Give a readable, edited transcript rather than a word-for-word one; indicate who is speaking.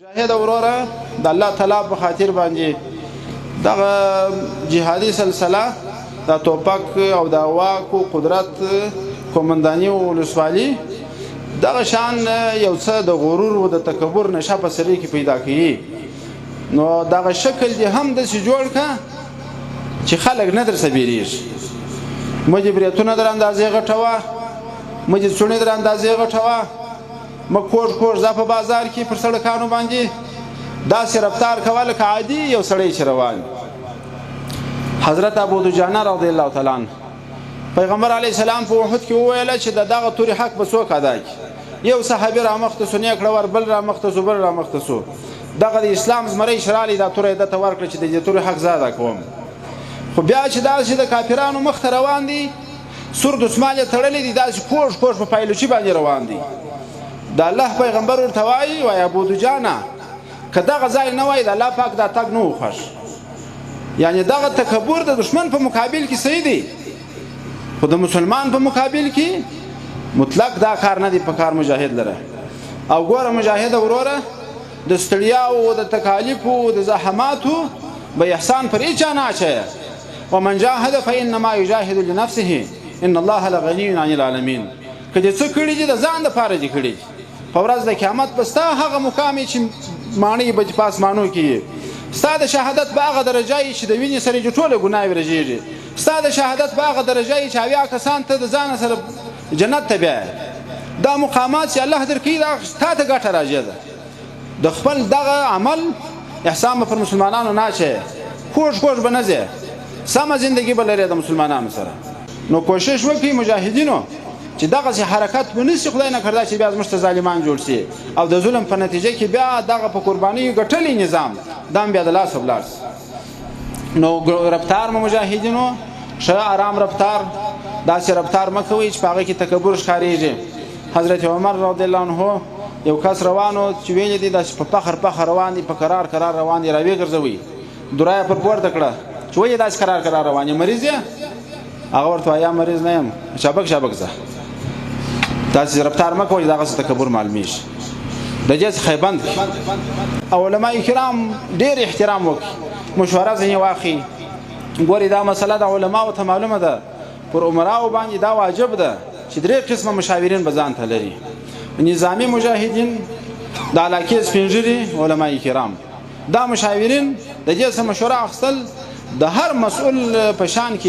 Speaker 1: مجاهد وروره د الله تعالی په خاطر باندې دغه جهادي سلسله د توپک او د واک او قدرت کومنداني او ولسوالي دغه شان یو څه د غرور او د تکبر نشه په سری کې پیدا کړي. نو دغه شکل دې هم د سې جوړ کا چې خلک نه در سبیریږي. مجبریتونه در اندازې غټوا، مجد څونه در اندازې غټوا، مکوټ کوټ ځا په بازار کې پر سړکانو باندې داسې رفتار کول که عادي یو سړی چې روان. حضرت ابو دجانه رضی الله تعالی عنه پیغمبر علیه السلام په احد کې وویل چې دغه توري حق به څوک ادا کړي. یو صحابي رامخته سو، نیک ور بل رامخته سو، بل رامخته سو. دغه د اسلام زمری شرالی دا توري د تور کړ چې د توري حق زاده کوم. خو بیا چې داسې د کافرانو مخ ته روان دي، سور دسمال تړلې دي، داسې کوش کوش په پایلوچي باندې روان دي. د الله پیغمبر ورته وایي وای ابو دجانه که دغه ځای نه وای د الله پاک دا تګ نه و خوښ. یعنی دغه تکبر د دشمن په مقابل کې صحیح دی، خو د مسلمان په مقابل کې مطلق دا کار نه دی په کار مجاهد لره. او ګوره مجاهد وروره د ستړیاو د تکالیفو د زحماتو به احسان پر هیچا نه اچویه. ومن جاهد فانما یجاهد لنفسه ان الله لغنی عن العالمین. که دې څه کړي دي د ځان دپاره دې کړي. په ورځ د قیامت به ستا هغه مقام چې ماڼۍ به په اسمانو کې یې، ستا د شهادت په هغه درجه یې چې د وینې سره یې ټوله ګناه ورژېږي، ستا د شهادت په هغه درجه یې چې 80 کسان ته د ځانه سره جنت ته بیایې. دا مقامات چې الله درکوي دا تا ته ګټه راځي ده. د خپل دغه عمل احسان به پر مسلمانانو نه اچوې، کوږ کوږ به نه ځې، سمه زندګي به لرې د مسلمانانو سره. نو کوشش وکړئ مجاهدینو چې دغسې حرکت ونه شي خدای نه کړدا چې بیا زموږ ته ظالمان جوړ شي او د ظلم په نتیجه کې بیا دغه په قربانیو ګټلی نظام دا هم بیا د لاسه ولاړ شي. نو رفتار مو مجاهدینو ښه ارام رفتار، داسې رفتار مه کوئ چې په هغه کې تکبر ښکارېږي. حضرت عمر رضی الله عنه یو کس روانو چې ویلې دي داسې په فخر فخر روان دي، په قرار قرار روان دي، راویې ګرځوي، دورایه پر پورته کړه چې ولې داسې قرار قرار روان یې، مریض یې؟ هغه ورته وایي مریض نه یم، شابک شابک ځه. داسې رفتار مه کوئ چې دغسې تکبر معلومیږي. د دې څخه یې بند کړي. او علماء کرام ډېر احترام وکړي، مشوره ځینې واخلي. ګورې دا مسله د علماو ته معلومه ده، پر عمراو باندې دا واجب ده چې 3 قسمه مشاورین به ځان ته لري: نظامي مجاهدین، د علاقې سپین ږیري، علماء کرام. دا مشاورین د دې څخه مشوره اخیستل د هر مسؤل په شان کې